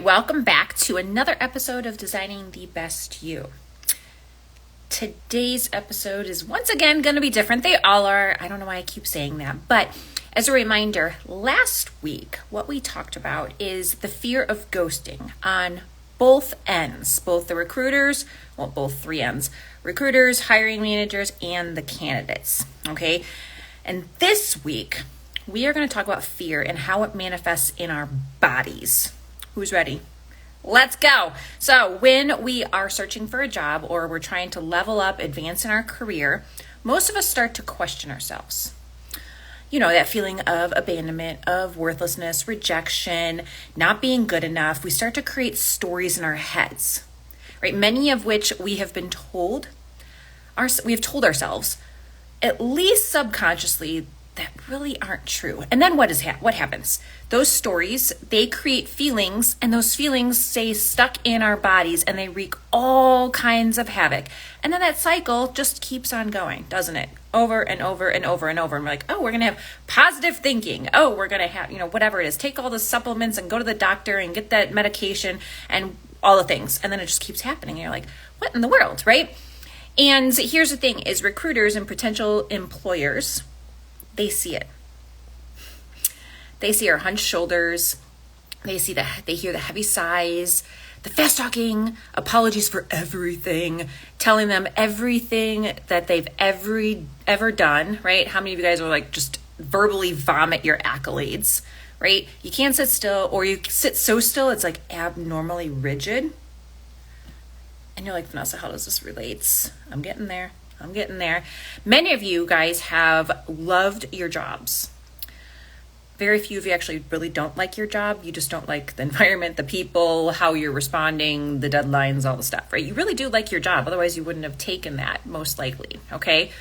welcome back to another episode of Designing the Best You. Today's episode is once again going to be different. They all are. I don't know why I keep saying that, but as a reminder, last week, what we talked about is the fear of ghosting on both ends, both the recruiters, well, both three ends, recruiters, hiring managers, and the candidates, okay? And this week, we are going to talk about fear and how it manifests in our bodies. Who's ready? Let's go. So when we are searching for a job or we're trying to level up, advance in our career, most of us start to question ourselves. You know, that feeling of abandonment, of worthlessness, rejection, not being good enough. We start to create stories in our heads, right? Many of which we have been told, we have told ourselves, at least subconsciously, that really aren't true. And then what happens? Those stories, they create feelings, and those feelings stay stuck in our bodies and they wreak all kinds of havoc. And then that cycle just keeps on going, doesn't it? Over and over and over and over. And we're like, oh, we're going to have positive thinking. Oh, we're going to have, whatever it is, take all the supplements and go to the doctor and get that medication and all the things. And then it just keeps happening. And you're like, what in the world, right? And here's the thing is recruiters and potential employers, they see it. They see our hunched shoulders. They hear the heavy sighs, the fast talking, apologies for everything, telling them everything that they've ever done, right? How many of you guys are like just verbally vomit your accolades, right? You can't sit still, or you sit so still it's like abnormally rigid. And you're like, Vanessa, how does this relate? I'm getting there. Many of you guys have loved your jobs. Very few of you actually really don't like your job. You just don't like the environment, the people, how you're responding, the deadlines, all the stuff, right? You really do like your job. Otherwise, you wouldn't have taken that, most likely, okay?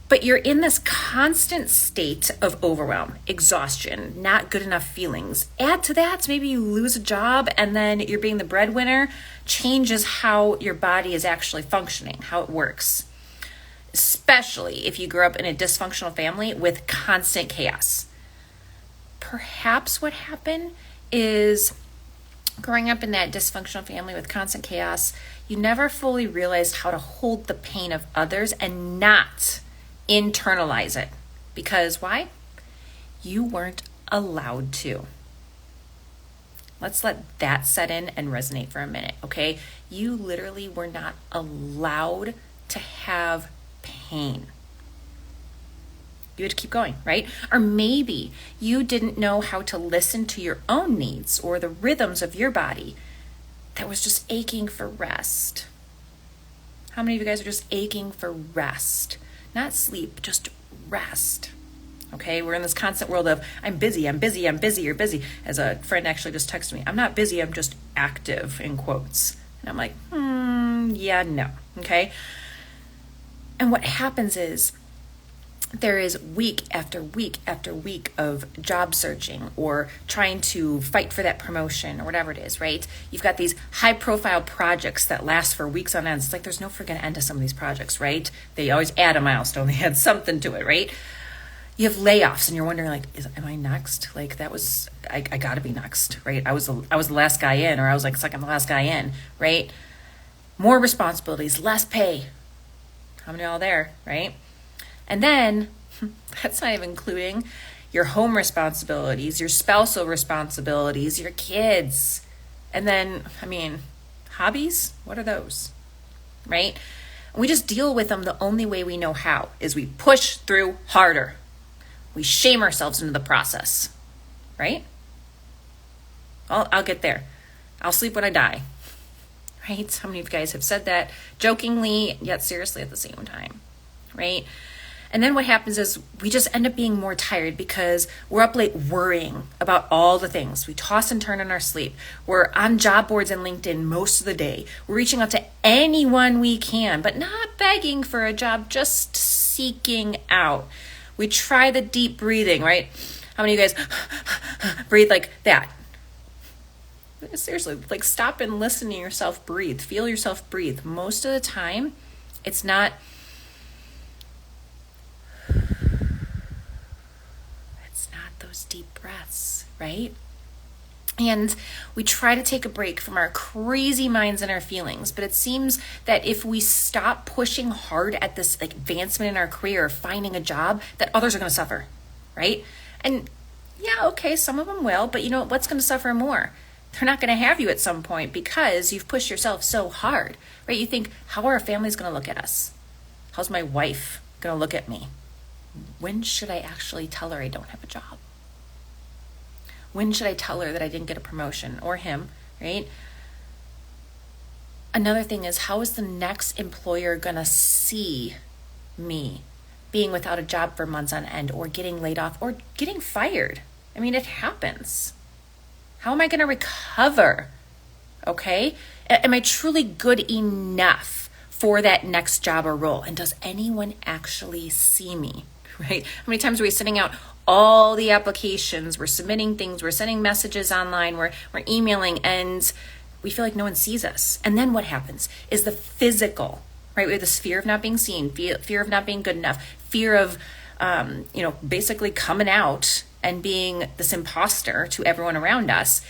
But you're in this constant state of overwhelm, exhaustion, not good enough feelings. Add to that, maybe you lose a job and then you're being the breadwinner, changes how your body is actually functioning, how it works. Especially if you grew up in a dysfunctional family with constant chaos. Perhaps what happened is growing up in that dysfunctional family with constant chaos, you never fully realized how to hold the pain of others and not internalize it. Because why? You weren't allowed to. Let's let that set in and resonate for a minute, okay? You literally were not allowed to have pain. You had to keep going, right? Or maybe you didn't know how to listen to your own needs or the rhythms of your body that was just aching for rest. How many of you guys are just aching for rest? Not sleep, just rest. Okay, we're in this constant world of I'm busy, you're busy. As a friend actually just texted me, I'm not busy, I'm just active, in quotes. And I'm like, yeah, no, okay? And what happens is there is week after week after week of job searching or trying to fight for that promotion or whatever it is, right? You've got these high profile projects that last for weeks on end. It's like there's no freaking end to some of these projects, right? They always add a milestone. They add something to it, right? You have layoffs and you're wondering like, am I next? Like I gotta be next, right? I was the last guy in, or I was like second to last guy in, right? More responsibilities, less pay. How many of y'all there, right? And then that's not even including your home responsibilities, your spousal responsibilities, your kids. And then, hobbies, what are those, right? We just deal with them the only way we know how is we push through harder. We shame ourselves into the process, right? I'll get there. I'll sleep when I die, right? How many of you guys have said that jokingly, yet seriously at the same time, right? And then what happens is we just end up being more tired because we're up late worrying about all the things. We toss and turn in our sleep. We're on job boards and LinkedIn most of the day. We're reaching out to anyone we can, but not begging for a job, just seeking out. We try the deep breathing, right? How many of you guys breathe like that? Seriously, like stop and listen to yourself breathe. Feel yourself breathe. Most of the time, it's not those deep breaths, right? And we try to take a break from our crazy minds and our feelings. But it seems that if we stop pushing hard at this like advancement in our career, finding a job, that others are going to suffer, right? And yeah, okay, some of them will, but you know what's going to suffer more? They're not going to have you at some point because you've pushed yourself so hard, right? You think, how are our families going to look at us? How's my wife going to look at me? When should I actually tell her I don't have a job? When should I tell her that I didn't get a promotion, or him, right? Another thing is, how is the next employer going to see me being without a job for months on end, or getting laid off, or getting fired? I mean, it happens. How am I going to recover? Okay? Am I truly good enough for that next job or role? And does anyone actually see me? Right? How many times are we sending out all the applications, we're submitting things, we're sending messages online, we're emailing, and we feel like no one sees us. And then what happens is the physical, right? We have this fear of not being seen, fear of not being good enough, fear of, basically coming out and being this imposter to everyone around us.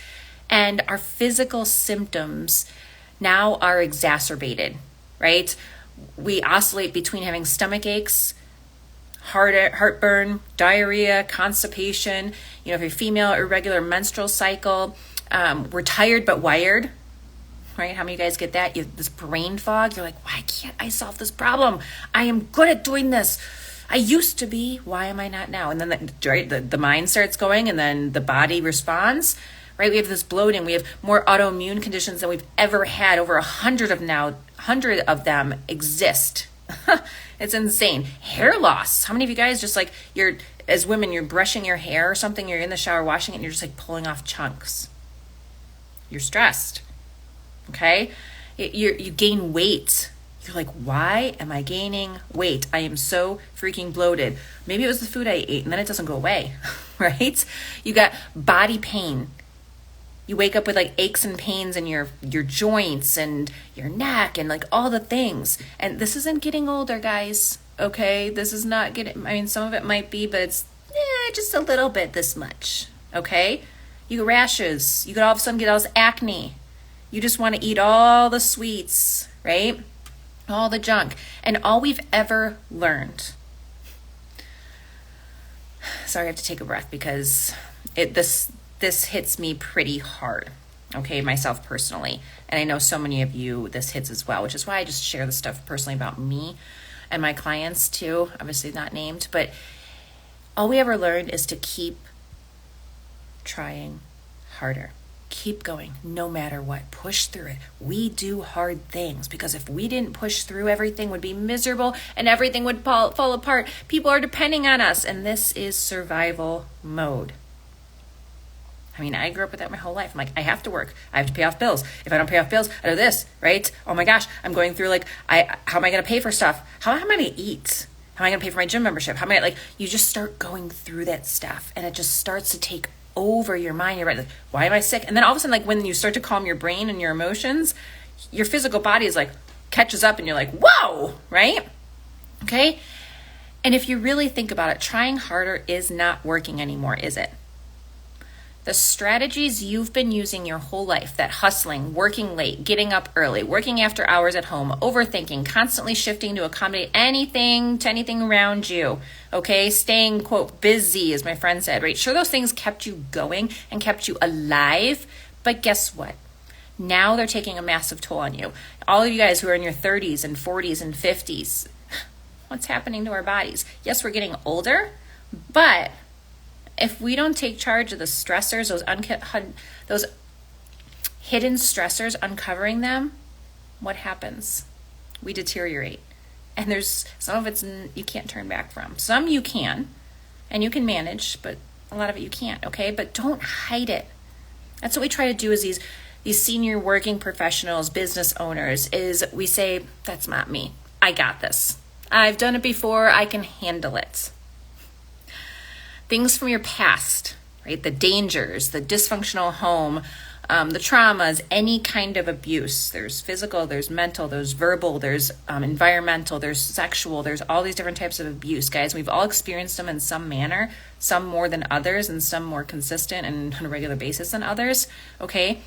And our physical symptoms now are exacerbated, right? We oscillate between having stomach aches, heartburn, diarrhea, constipation, if you're female, irregular menstrual cycle. We're tired but wired, right? How many of you guys get that? You have this brain fog. You're like, why can't I solve this problem? I am good at doing this. I used to be. Why am I not now? And then the mind starts going, and then the body responds, right? We have this bloating. We have more autoimmune conditions than we've ever had. Over 100 of them exist. It's insane. Hair loss. How many of you guys just as women, you're brushing your hair or something, you're in the shower washing it, and you're just like pulling off chunks. You're stressed. Okay? You gain weight. You're like, why am I gaining weight? I am so freaking bloated. Maybe it was the food I ate, and then it doesn't go away, right? You got body pain. You wake up with like aches and pains in your joints and your neck and like all the things. And this isn't getting older, guys. Okay? This is not getting, some of it might be, but it's just a little bit this much. Okay? You get rashes. You could all of a sudden get all this acne. You just want to eat all the sweets, right? All the junk. And all we've ever learned. Sorry, I have to take a breath because this hits me pretty hard, okay, myself personally. And I know so many of you this hits as well, which is why I just share the stuff personally about me and my clients too, obviously not named. But all we ever learned is to keep trying harder. Keep going no matter what. Push through it. We do hard things because if we didn't push through, everything would be miserable and everything would fall apart. People are depending on us, and this is survival mode. I grew up with that my whole life. I'm like, I have to work. I have to pay off bills. If I don't pay off bills, I do this, right? Oh my gosh, I'm going through how am I going to pay for stuff? How am I going to eat? How am I going to pay for my gym membership? You just start going through that stuff, and it just starts to take over your mind. You're right. Like, why am I sick? And then all of a sudden, when you start to calm your brain and your emotions, your physical body is catches up, and you're like, whoa, right? Okay. And if you really think about it, trying harder is not working anymore, is it? The strategies you've been using your whole life, that hustling, working late, getting up early, working after hours at home, overthinking, constantly shifting to accommodate anything to anything around you, okay? Staying, quote, busy, as my friend said, right? Sure, those things kept you going and kept you alive, but guess what? Now they're taking a massive toll on you. All of you guys who are in your 30s and 40s and 50s, what's happening to our bodies? Yes, we're getting older, but if we don't take charge of the stressors, those hidden stressors, uncovering them, what happens? We deteriorate. And there's some of it's you can't turn back from. Some you can, and you can manage, but a lot of it you can't, okay? But don't hide it. That's what we try to do as these senior working professionals, business owners, is we say, that's not me. I got this. I've done it before. I can handle it. Things from your past, right? The dangers, the dysfunctional home, the traumas, any kind of abuse. There's physical, there's mental, there's verbal, there's environmental, there's sexual, there's all these different types of abuse, guys. We've all experienced them in some manner, some more than others, and some more consistent and on a regular basis than others, okay?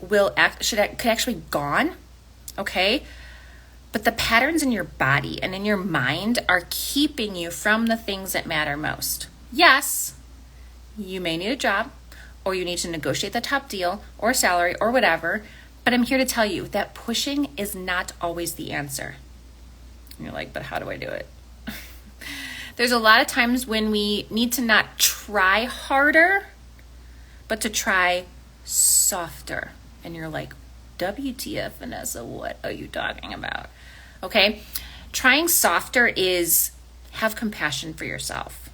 Could actually be gone, okay? But the patterns in your body and in your mind are keeping you from the things that matter most. Yes, you may need a job, or you need to negotiate the top deal or salary or whatever, but I'm here to tell you that pushing is not always the answer. And you're like, but how do I do it? There's a lot of times when we need to not try harder, but to try softer. And you're like, WTF, Vanessa, what are you talking about? Okay, trying softer is have compassion for yourself.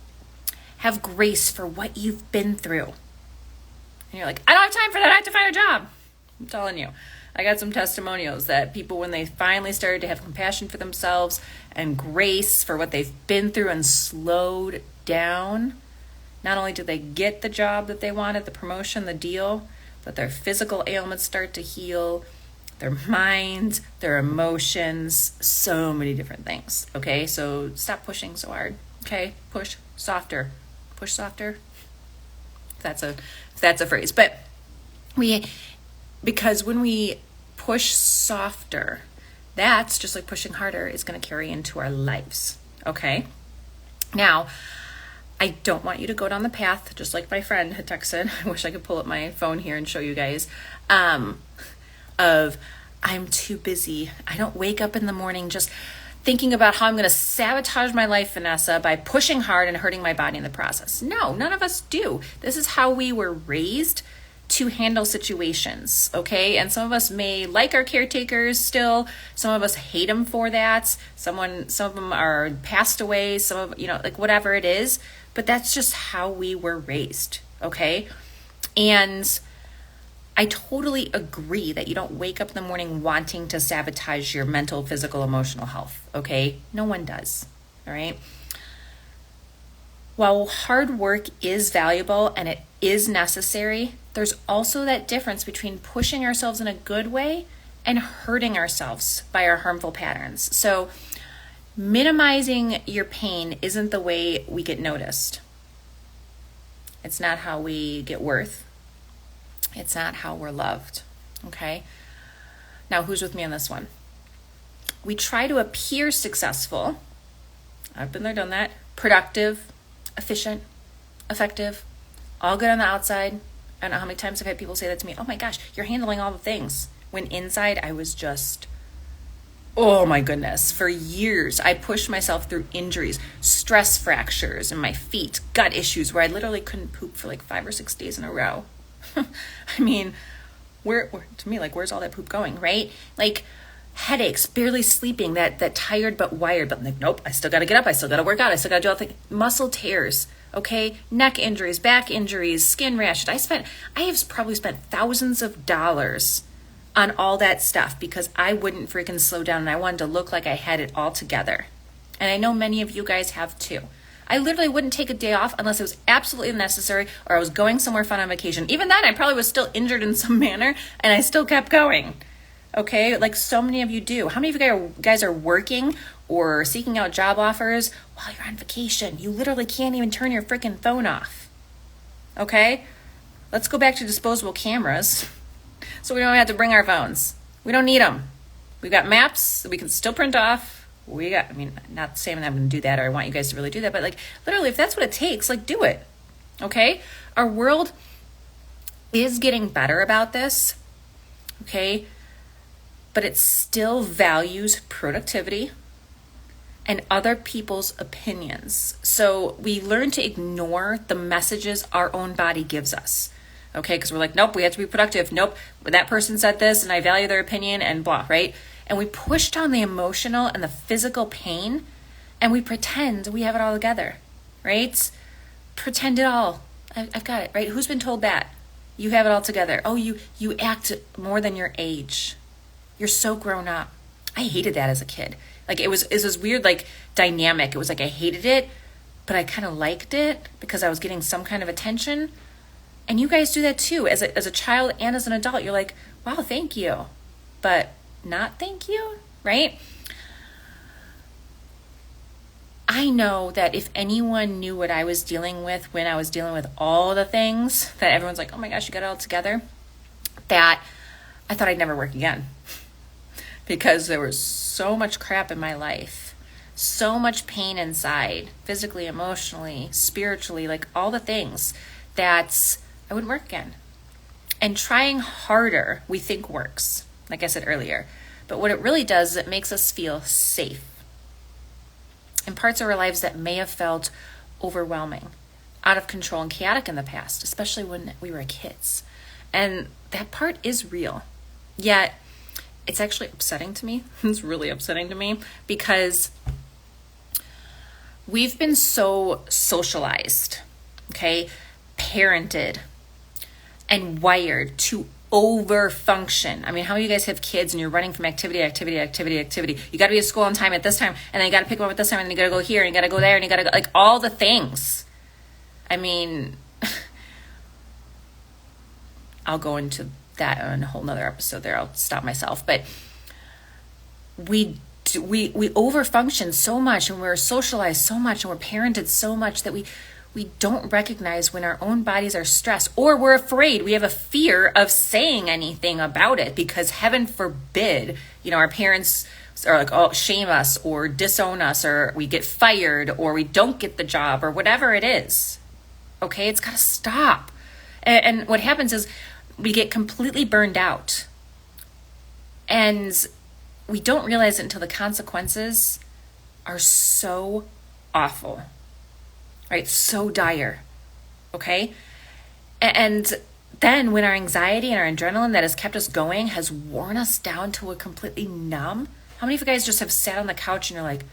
Have grace for what you've been through. And you're like, I don't have time for that. I have to find a job. I'm telling you, I got some testimonials that people, when they finally started to have compassion for themselves and grace for what they've been through and slowed down, not only did they get the job that they wanted, the promotion, the deal, but their physical ailments start to heal, their mind, their emotions, so many different things. Okay, so stop pushing so hard. Okay, push softer. Push softer. If that's a phrase. But because when we push softer, that's just like pushing harder is going to carry into our lives. Okay. Now, I don't want you to go down the path, just like my friend had texted. I wish I could pull up my phone here and show you guys, of I'm too busy. I don't wake up in the morning just thinking about how I'm going to sabotage my life, Vanessa, by pushing hard and hurting my body in the process. No, none of us do. This is how we were raised to handle situations, okay? And some of us may like our caretakers still. Some of us hate them for that. Some of them are passed away. Some of, like whatever it is. But that's just how we were raised, okay? And I totally agree that you don't wake up in the morning wanting to sabotage your mental, physical, emotional health, okay? No one does, all right? While hard work is valuable and it is necessary, there's also that difference between pushing ourselves in a good way and hurting ourselves by our harmful patterns. So minimizing your pain isn't the way we get noticed. It's not how we get worth. It's not how we're loved, okay? Now, who's with me on this one? We try to appear successful. I've been there, done that. Productive, efficient, effective, all good on the outside. I don't know how many times I've had people say that to me. Oh my gosh, you're handling all the things. When inside I was just, oh my goodness. For years, I pushed myself through injuries, stress fractures in my feet, gut issues where I literally couldn't poop for like 5 or 6 days in a row. I mean, where's all that poop going, right? Like headaches, barely sleeping, that tired but wired, but like, nope, I still got to get up. I still got to work out. I still got to do all the things. Muscle tears, okay? Neck injuries, back injuries, skin rashes. I have probably spent thousands of dollars on all that stuff because I wouldn't freaking slow down and I wanted to look like I had it all together. And I know many of you guys have too. I literally wouldn't take a day off unless it was absolutely necessary or I was going somewhere fun on vacation. Even then, I probably was still injured in some manner and I still kept going. Okay, like so many of you do. How many of you guys are working or seeking out job offers while you're on vacation? You literally can't even turn your freaking phone off. Okay, let's go back to disposable cameras so we don't have to bring our phones. We don't need them. We've got maps that we can still print off. Not saying that I'm going to do that or I want you guys to really do that, but like literally if that's what it takes, like do it. Okay, our world is getting better about this. Okay. But it still values productivity and other people's opinions. So we learn to ignore the messages our own body gives us. Okay, because we're like, nope, we have to be productive. Nope, that person said this and I value their opinion and blah, right? And we push down the emotional and the physical pain and we pretend we have it all together, right? Pretend it all. I've got it, right? Who's been told that? You have it all together. Oh, you act more than your age. You're so grown up. I hated that as a kid. Like it was this weird like dynamic. It was like I hated it, but I kind of liked it because I was getting some kind of attention. And you guys do that too. As a child and as an adult, you're like, wow, thank you, but not thank you, right? I know that if anyone knew what I was dealing with when I was dealing with all the things that everyone's like, oh my gosh, you got it all together, that I thought I'd never work again because there was so much crap in my life, so much pain inside, physically, emotionally, spiritually, like all the things that I wouldn't work again. And trying harder, we think works, like I said earlier. But what it really does is it makes us feel safe in parts of our lives that may have felt overwhelming, out of control, and chaotic in the past, especially when we were kids. And that part is real. Yet, it's actually upsetting to me. It's really upsetting to me because we've been so socialized, okay, parented, and wired to over-function. I mean, how many of you guys have kids and you're running from activity to activity to activity to activity? You got to be at school on time at this time, and then you got to pick them up at this time, and then you got to go here, and you got to go there, and you got to go, like all the things. I mean, I'll go into that in a whole nother episode there. I'll stop myself. But we over-function so much, and we're socialized so much, and we're parented so much that we don't recognize when our own bodies are stressed, or we're afraid. We have a fear of saying anything about it because heaven forbid, our parents are like, oh, shame us or disown us, or we get fired, or we don't get the job, or whatever it is. Okay, it's got to stop. And what happens is we get completely burned out. And we don't realize it until the consequences are so awful. Right? So dire. Okay? And then when our anxiety and our adrenaline that has kept us going has worn us down to a completely numb, how many of you guys just have sat on the couch and you're like,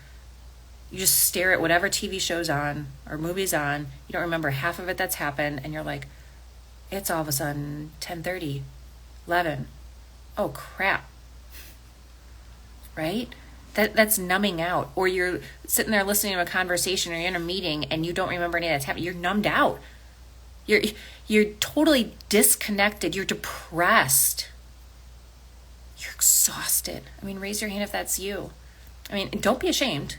you just stare at whatever TV show's on or movie's on, you don't remember half of it that's happened, and you're like, it's all of a sudden 10:30, 11. Oh crap. Right? That's numbing out. Or you're sitting there listening to a conversation, or you're in a meeting and you don't remember any of that's happening. You're numbed out. You're totally disconnected. You're depressed. You're exhausted. I mean, raise your hand if that's you. I mean, don't be ashamed.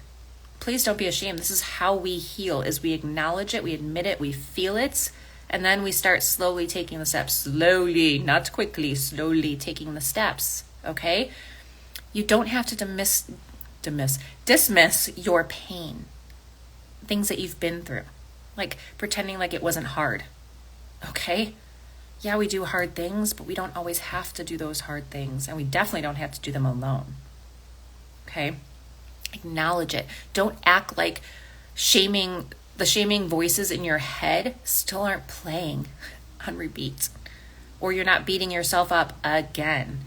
Please don't be ashamed. This is how we heal, is we acknowledge it, we admit it, we feel it, and then we start slowly taking the steps. Slowly, not quickly, slowly taking the steps. Okay? You don't have to dismiss your pain, things that you've been through, like pretending like it wasn't hard, okay? Yeah, we do hard things, but we don't always have to do those hard things, and we definitely don't have to do them alone, okay? Acknowledge it. Don't act like the shaming voices in your head still aren't playing on repeat, or you're not beating yourself up again.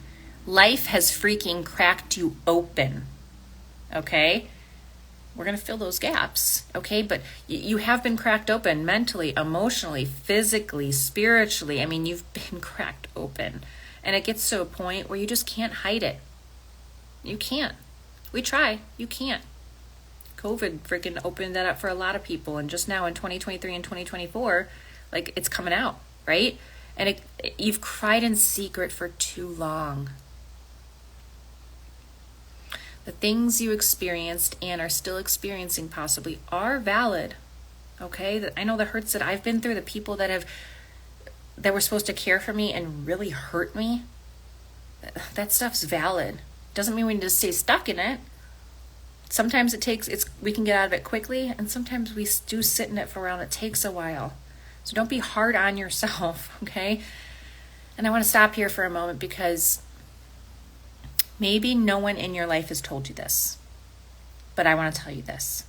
Life has freaking cracked you open, okay? We're going to fill those gaps, okay? But you have been cracked open mentally, emotionally, physically, spiritually. I mean, you've been cracked open. And it gets to a point where you just can't hide it. You can't. We try. You can't. COVID freaking opened that up for a lot of people. And just now in 2023 and 2024, like, it's coming out, right? And you've cried in secret for too long. The things you experienced and are still experiencing possibly are valid, okay? I know the hurts that I've been through, the people that were supposed to care for me and really hurt me, that stuff's valid. Doesn't mean we need to stay stuck in it. Sometimes we can get out of it quickly, and sometimes we do sit in it for a while, and it takes a while. So don't be hard on yourself, okay? And I want to stop here for a moment because maybe no one in your life has told you this, but I want to tell you this.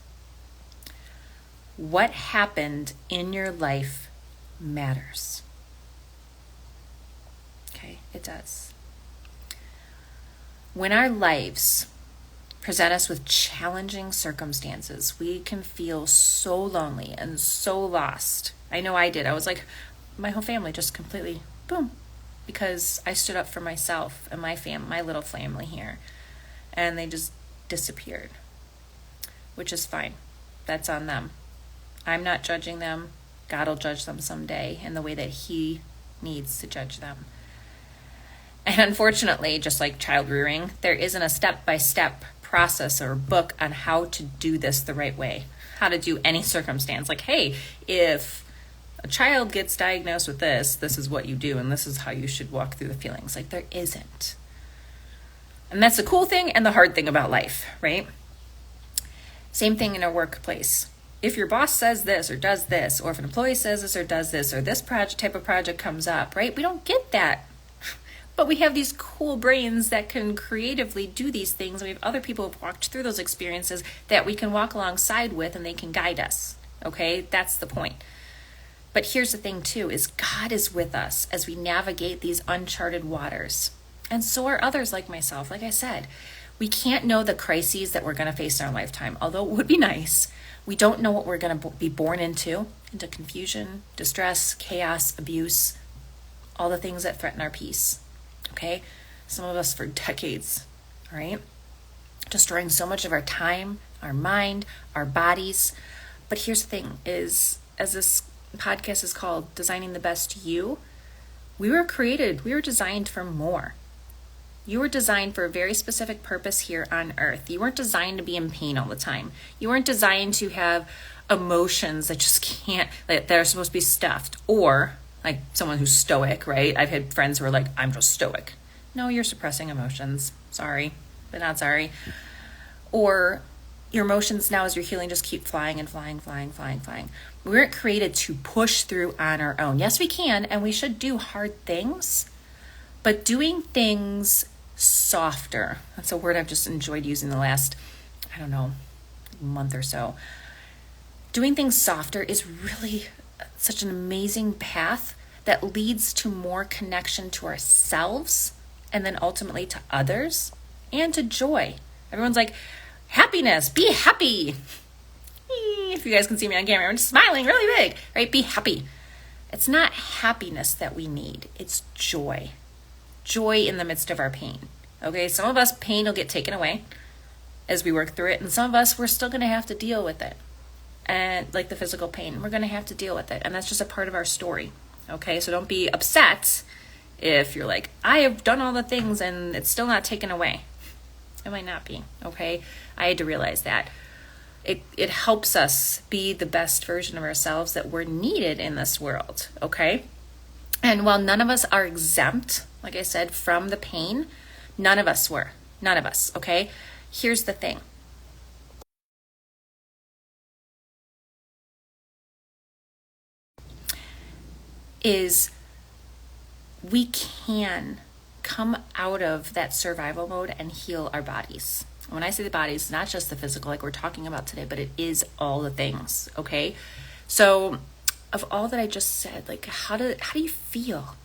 What happened in your life matters. Okay, it does. When our lives present us with challenging circumstances, we can feel so lonely and so lost. I know I did. I was like, my whole family just completely, boom, because I stood up for myself and my little family here, and they just disappeared, which is fine. That's on them. I'm not judging them. God will judge them someday in the way that he needs to judge them. And unfortunately, just like child rearing, there isn't a step-by-step process or book on how to do this the right way, how to do any circumstance. Like, hey, if a child gets diagnosed with this, this is what you do, and this is how you should walk through the feelings. Like, there isn't. And that's the cool thing and the hard thing about life, right? Same thing in a workplace. If your boss says this or does this, or if an employee says this or does this, or this type of project comes up, right? We don't get that. But we have these cool brains that can creatively do these things. And we have other people who have walked through those experiences that we can walk alongside with, and they can guide us. Okay? That's the point. But here's the thing too, is God is with us as we navigate these uncharted waters. And so are others like myself. Like I said, we can't know the crises that we're going to face in our lifetime, although it would be nice. We don't know what we're going to be born into confusion, distress, chaos, abuse, all the things that threaten our peace. Okay? Some of us for decades, all right? Destroying so much of our time, our mind, our bodies. But here's the thing is, as this podcast is called Designing the Best You, we were designed for more. You were designed for a very specific purpose here on earth. You weren't designed to be in pain all the time. You weren't designed to have emotions that just can't, that are supposed to be stuffed, or like someone who's stoic, right? I've had friends who are like, I'm just stoic. No, you're suppressing emotions. Sorry, but not sorry. Or your emotions now as you're healing just keep flying and flying. We weren't created to push through on our own. Yes, we can, and we should do hard things, but doing things softer. That's a word I've just enjoyed using the last, month or so. Doing things softer is really such an amazing path that leads to more connection to ourselves and then ultimately to others and to joy. Everyone's like, happiness, be happy. If you guys can see me on camera, I'm just smiling really big, right? Be happy. It's not happiness that we need. It's joy. Joy in the midst of our pain. Okay, some of us, pain will get taken away as we work through it, and some of us, we're still going to have to deal with it. And like the physical pain, we're going to have to deal with it. And that's just a part of our story. Okay, so don't be upset if you're like, I have done all the things and it's still not taken away. It might not be. Okay, I had to realize that. It helps us be the best version of ourselves that we're needed in this world. Okay, and while none of us are exempt, like I said, from the pain, none of us were. None of us. Okay, here's the thing. Is we can come out of that survival mode and heal our bodies. When I say the bodies, it's not just the physical like we're talking about today, but it is all the things, okay? So of all that I just said, like how do you feel?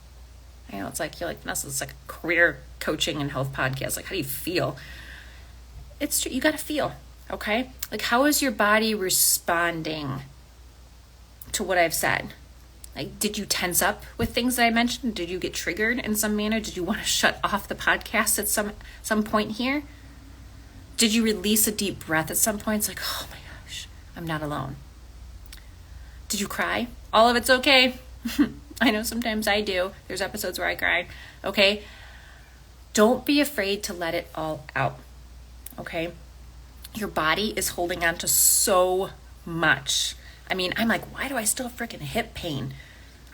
I know it's like, you're like, Vanessa, it's like a career coaching and health podcast. Like, how do you feel? It's true, you gotta feel, okay? Like, how is your body responding to what I've said? Like, did you tense up with things that I mentioned? Did you get triggered in some manner? Did you want to shut off the podcast at some point here? Did you release a deep breath at some point? It's like, oh my gosh, I'm not alone. Did you cry? All of it's okay. I know sometimes I do. There's episodes where I cry. Okay? Don't be afraid to let it all out. Okay? Your body is holding on to so much. I mean, I'm like, why do I still have freaking hip pain?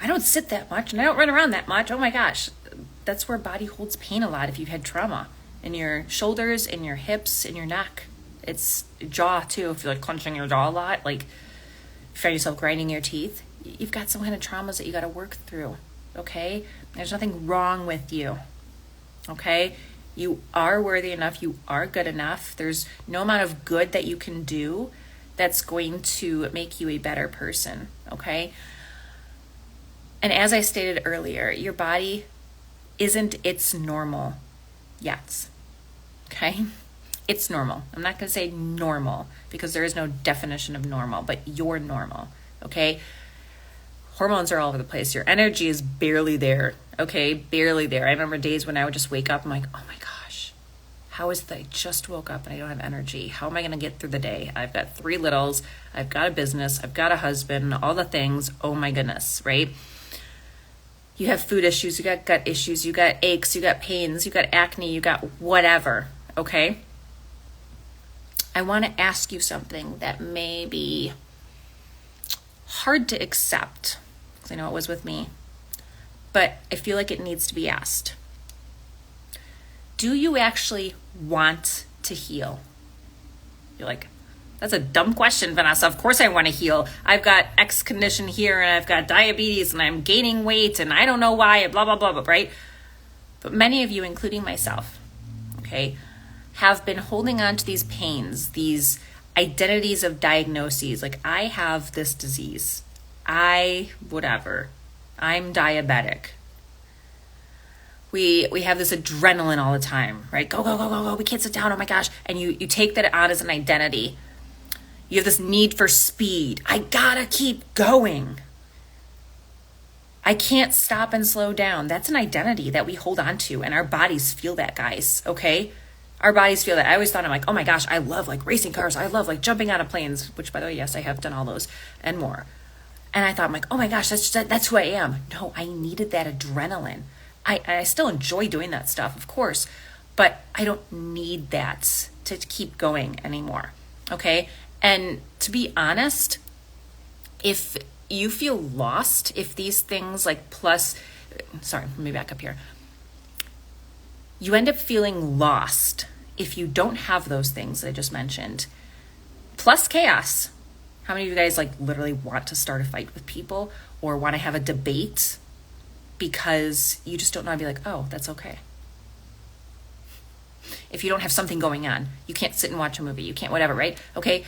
I don't sit that much and I don't run around that much. Oh my gosh. That's where body holds pain a lot if you've had trauma. In your shoulders, in your hips, in your neck. It's jaw too. If you're like clenching your jaw a lot, like you find yourself grinding your teeth, you've got some kind of traumas that you got to work through. Okay? There's nothing wrong with you. Okay? You are worthy enough. You are good enough. There's no amount of good that you can do that's going to make you a better person, okay? And as I stated earlier, your body isn't its normal yet, okay? It's normal. I'm not going to say normal because there is no definition of normal, but you're normal, okay? Hormones are all over the place. Your energy is barely there, okay? Barely there. I remember days when I would just wake up, I'm like, oh my gosh, How is it that I just woke up and I don't have energy? How am I going to get through the day? I've got 3 littles. I've got a business. I've got a husband, all the things. Oh my goodness, right? You have food issues. You got gut issues. You got aches. You got pains. You got acne. You got whatever, okay? I want to ask you something that may be hard to accept, because I know it was with me, but I feel like it needs to be asked. Do you actually want to heal? You're like, that's a dumb question, Vanessa. Of course I want to heal. I've got X condition here, and I've got diabetes, and I'm gaining weight, and I don't know why, blah, blah, blah, blah, right? But many of you, including myself, okay, have been holding on to these pains, these identities of diagnoses. Like, I have this disease. I'm diabetic. We have this adrenaline all the time, right? Go, go, go, go, go. We can't sit down. Oh my gosh. And you take that on as an identity. You have this need for speed. I gotta keep going. I can't stop and slow down. That's an identity that we hold on to, and our bodies feel that, guys, okay? Our bodies feel that. I always thought, I'm like, oh my gosh, I love like racing cars. I love like jumping out of planes, which, by the way, yes, I have done all those and more. And I thought, I'm like, oh my gosh, that's who I am. No, I needed that adrenaline. I still enjoy doing that stuff, of course, but I don't need that to keep going anymore, okay? And to be honest, if you feel lost, if these things let me back up here. You end up feeling lost if you don't have those things that I just mentioned, plus chaos. How many of you guys like literally want to start a fight with people or want to have a debate because you just don't know how to be like, oh, that's okay? If you don't have something going on, you can't sit and watch a movie, you can't whatever, right? Okay,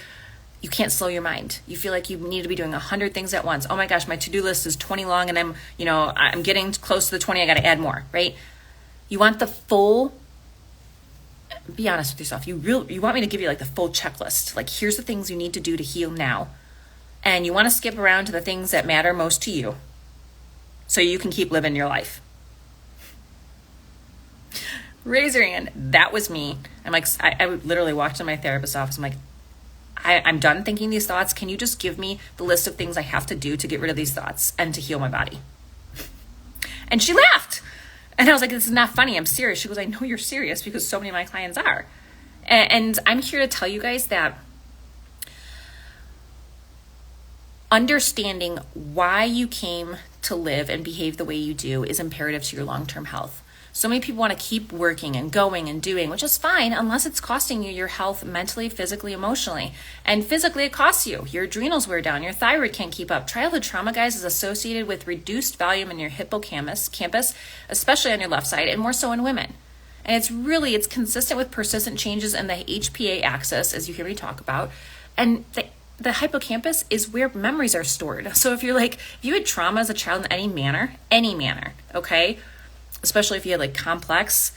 you can't slow your mind. You feel like you need to be doing 100 things at once. Oh my gosh, my to-do list is 20 long and I'm getting close to the 20, I got to add more, right? You want the full, be honest with yourself. You want me to give you like the full checklist. Like, here's the things you need to do to heal now. And you want to skip around to the things that matter most to you so you can keep living your life. Raise your hand. That was me. I'm like, I literally walked to my therapist's office. I'm like, I'm done thinking these thoughts. Can you just give me the list of things I have to do to get rid of these thoughts and to heal my body? And she laughed. And I was like, this is not funny. I'm serious. She goes, I know you're serious because so many of my clients are. And I'm here to tell you guys that understanding why you came to live and behave the way you do is imperative to your long-term health. So many people want to keep working and going and doing, which is fine unless it's costing you your health mentally, physically, emotionally. And physically, it costs you. Your adrenals wear down. Your thyroid can't keep up. Childhood trauma, guys, is associated with reduced volume in your hippocampus, especially on your left side, and more so in women. And it's consistent with persistent changes in the HPA axis, as you hear me talk about. And the hippocampus is where memories are stored. So if you had trauma as a child in any manner, okay? Especially if you had like complex,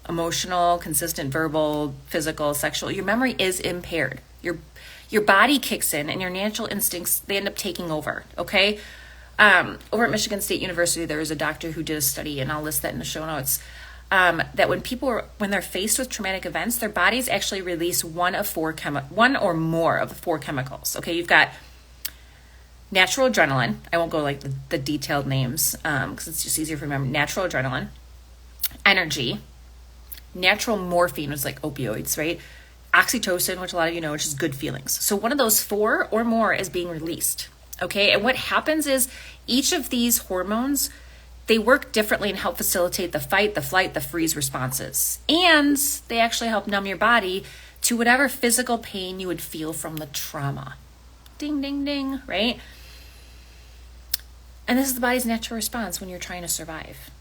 emotional, consistent, verbal, physical, sexual, your memory is impaired. Your body kicks in and your natural instincts, they end up taking over, okay? Over at Michigan State University, there was a doctor who did a study, and I'll list that in the show notes, that when they're faced with traumatic events, their bodies actually release one or more of the 4 chemicals, okay? You've got natural adrenaline. I won't go like the detailed names because it's just easier to remember. Natural adrenaline, energy, natural morphine, which is like opioids, right? Oxytocin, which a lot of you know, which is good feelings. So one of those 4 or more is being released, okay? And what happens is each of these hormones, they work differently and help facilitate the fight, the flight, the freeze responses. And they actually help numb your body to whatever physical pain you would feel from the trauma. Ding, ding, ding, right? And this is the body's natural response when you're trying to survive.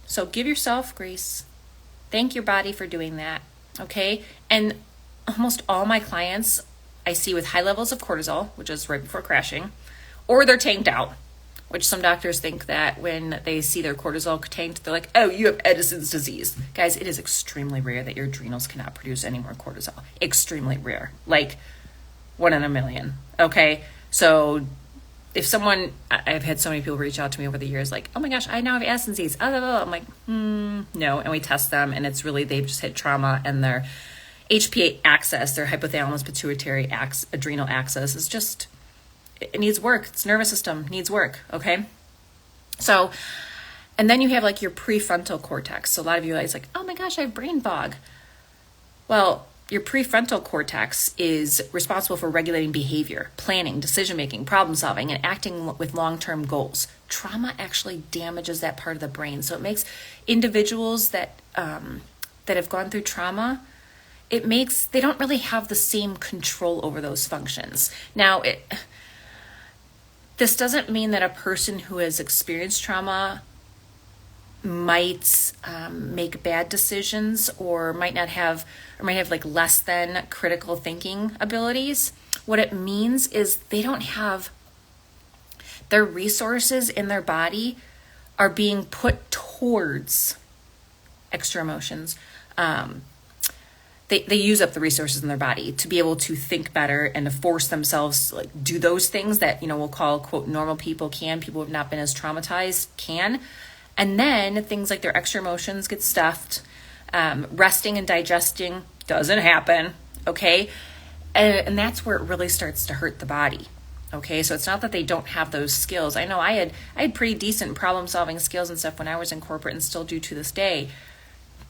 So give yourself grace. Thank your body for doing that, okay? And almost all my clients I see with high levels of cortisol, which is right before crashing, or they're tanked out, which some doctors think that when they see their cortisol tanked, they're like, oh, you have Edison's disease. Guys, it is extremely rare that your adrenals cannot produce any more cortisol. Extremely rare. Like 1 in a million, okay? So if someone, I've had so many people reach out to me over the years, like, oh my gosh, I now have Addison's disease. I'm like, no. And we test them, and it's really, they've just hit trauma, and their HPA axis, their hypothalamus pituitary adrenal axis is just, it needs work. Its nervous system needs work. Okay. So, and then you have like your prefrontal cortex. So a lot of you guys like, oh my gosh, I have brain fog. Well, your prefrontal cortex is responsible for regulating behavior, planning, decision-making, problem-solving, and acting with long-term goals. Trauma actually damages that part of the brain. So it makes individuals that have gone through trauma, they don't really have the same control over those functions. Now, this doesn't mean that a person who has experienced trauma might make bad decisions or might have like less than critical thinking abilities. What it means is they don't have their resources in their body are being put towards extra emotions. They use up the resources in their body to be able to think better and to force themselves to like do those things that, we'll call, quote, normal people can, people who have not been as traumatized can. And then things like their extra emotions get stuffed. Resting and digesting doesn't happen. Okay. And that's where it really starts to hurt the body. Okay. So it's not that they don't have those skills. I know I had pretty decent problem solving skills and stuff when I was in corporate and still do to this day.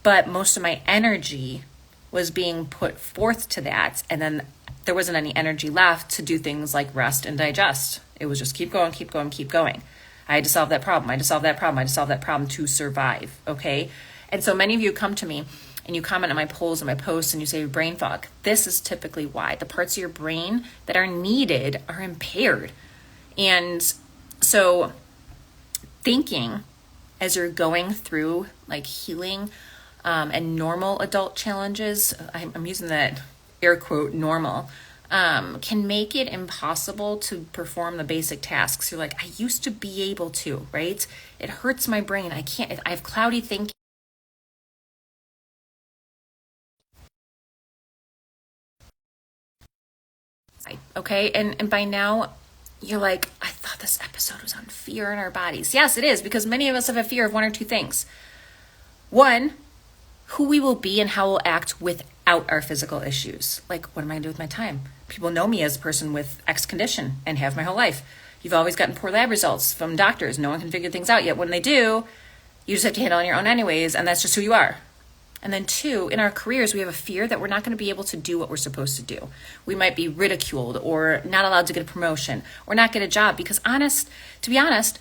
But most of my energy was being put forth to that. And then there wasn't any energy left to do things like rest and digest. It was just keep going, keep going, keep going. I had to solve that problem. I had to solve that problem. I had to solve that problem to survive. Okay. And so many of you come to me and you comment on my polls and my posts and you say brain fog. This is typically why the parts of your brain that are needed are impaired. And so thinking as you're going through like healing and normal adult challenges, I'm using that air quote normal, can make it impossible to perform the basic tasks. You're like, I used to be able to, right? It hurts my brain. I have cloudy thinking. Okay. And by now you're like, I thought this episode was on fear in our bodies. Yes, it is, because many of us have a fear of one or two things. One, who we will be and how we'll act without our physical issues. Like, what am I going to do with my time? People know me as a person with X condition and have my whole life. You've always gotten poor lab results from doctors. No one can figure things out yet. When they do, you just have to handle it on your own anyways, and that's just who you are. And then two, in our careers, we have a fear that we're not going to be able to do what we're supposed to do. We might be ridiculed or not allowed to get a promotion or not get a job because to be honest,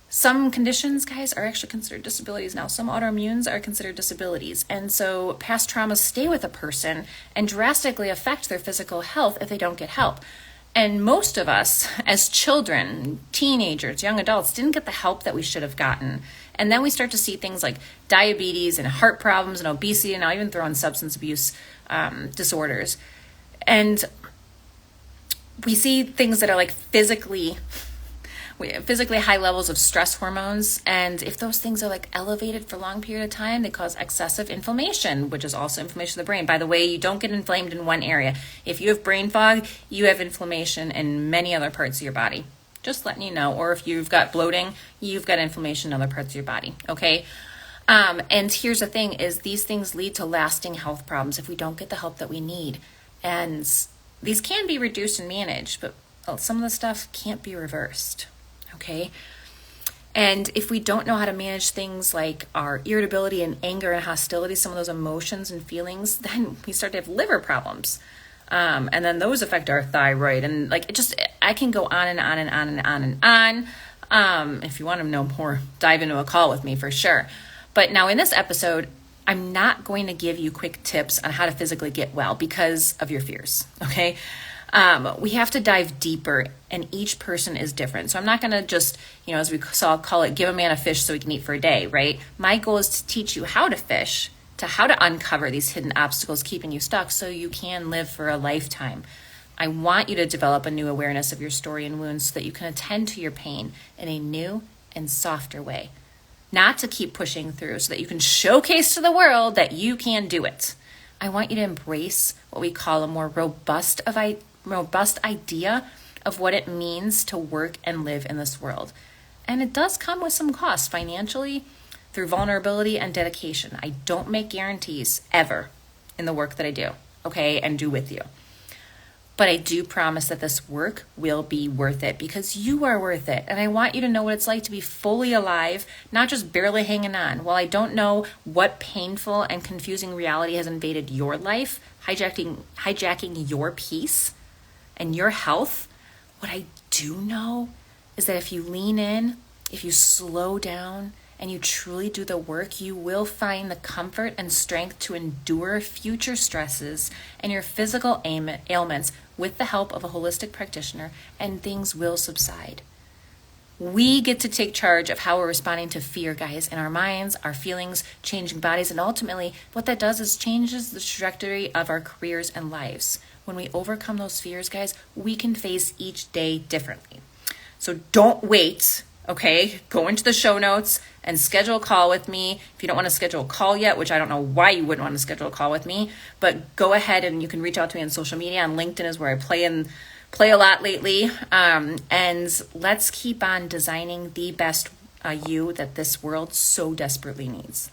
some conditions, guys, are actually considered disabilities now. Some autoimmunes are considered disabilities. And so past traumas stay with a person and drastically affect their physical health if they don't get help. And most of us, as children, teenagers, young adults, didn't get the help that we should have gotten. And then we start to see things like diabetes and heart problems and obesity, and I'll even throw in substance abuse disorders. And we see things that are like physically high levels of stress hormones. And if those things are like elevated for a long period of time, they cause excessive inflammation, which is also inflammation of the brain. By the way, you don't get inflamed in one area. If you have brain fog, you have inflammation in many other parts of your body. Just letting you know. Or if you've got bloating, you've got inflammation in other parts of your body. Okay. And here's the thing is these things lead to lasting health problems if we don't get the help that we need. And these can be reduced and managed, but some of the stuff can't be reversed. Okay. And if we don't know how to manage things like our irritability and anger and hostility, some of those emotions and feelings, then we start to have liver problems. And then those affect our thyroid. And like, I can go on and on and on and on and on. If you want to know more, dive into a call with me for sure. But now in this episode, I'm not going to give you quick tips on how to physically get well because of your fears. Okay. We have to dive deeper and each person is different. So I'm not going to just, as we call it, give a man a fish so he can eat for a day, right? My goal is to teach you how to fish, to how to uncover these hidden obstacles keeping you stuck so you can live for a lifetime. I want you to develop a new awareness of your story and wounds so that you can attend to your pain in a new and softer way. Not to keep pushing through so that you can showcase to the world that you can do it. I want you to embrace what we call a more robust idea of what it means to work and live in this world. And it does come with some costs financially, through vulnerability and dedication. I don't make guarantees ever in the work that I do, okay, and do with you. But I do promise that this work will be worth it because you are worth it. And I want you to know what it's like to be fully alive, not just barely hanging on. While I don't know what painful and confusing reality has invaded your life, hijacking your peace and your health, what I do know is that if you lean in, if you slow down, and you truly do the work, you will find the comfort and strength to endure future stresses and your physical ailments with the help of a holistic practitioner, and things will subside. We get to take charge of how we're responding to fear, guys, in our minds, our feelings, changing bodies, and ultimately what that does is changes the trajectory of our careers and lives. When we overcome those fears, guys, we can face each day differently. So don't wait. Okay, go into the show notes and schedule a call with me. If you don't want to schedule a call yet, which I don't know why you wouldn't want to schedule a call with me, but go ahead and you can reach out to me on social media. On LinkedIn is where I play a lot lately. And let's keep on designing the best you that this world so desperately needs.